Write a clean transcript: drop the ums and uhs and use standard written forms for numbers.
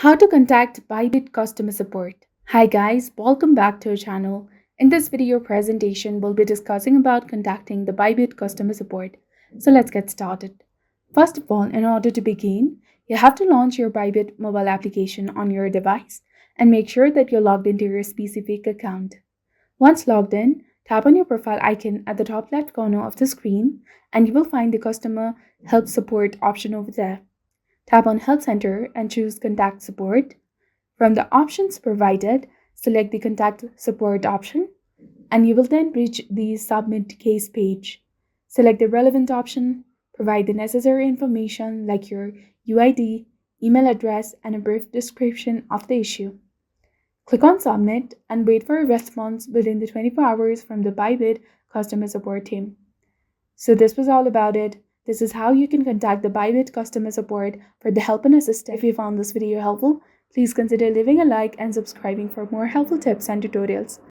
How to contact Bybit customer support. Hi guys, welcome back to our channel. In this video presentation, we'll be discussing about contacting the Bybit customer support. So let's get started. First of all, in order to begin, you have to launch your Bybit mobile application on your device and make sure that you're logged into your specific account. Once logged in, tap on your profile icon at the top left corner of the screen and you will find the customer help support option over there. Tap on Help Center and choose Contact Support. From the options provided, select the Contact Support option and you will then reach the Submit Case page. Select the relevant option, provide the necessary information like your UID, email address, and a brief description of the issue. Click on Submit and wait for a response within the 24 hours from the Bybit customer support team. So this was all about it. This is how you can contact the Bybit customer support for the help and assistance. If you found this video helpful, please consider leaving a like and subscribing for more helpful tips and tutorials.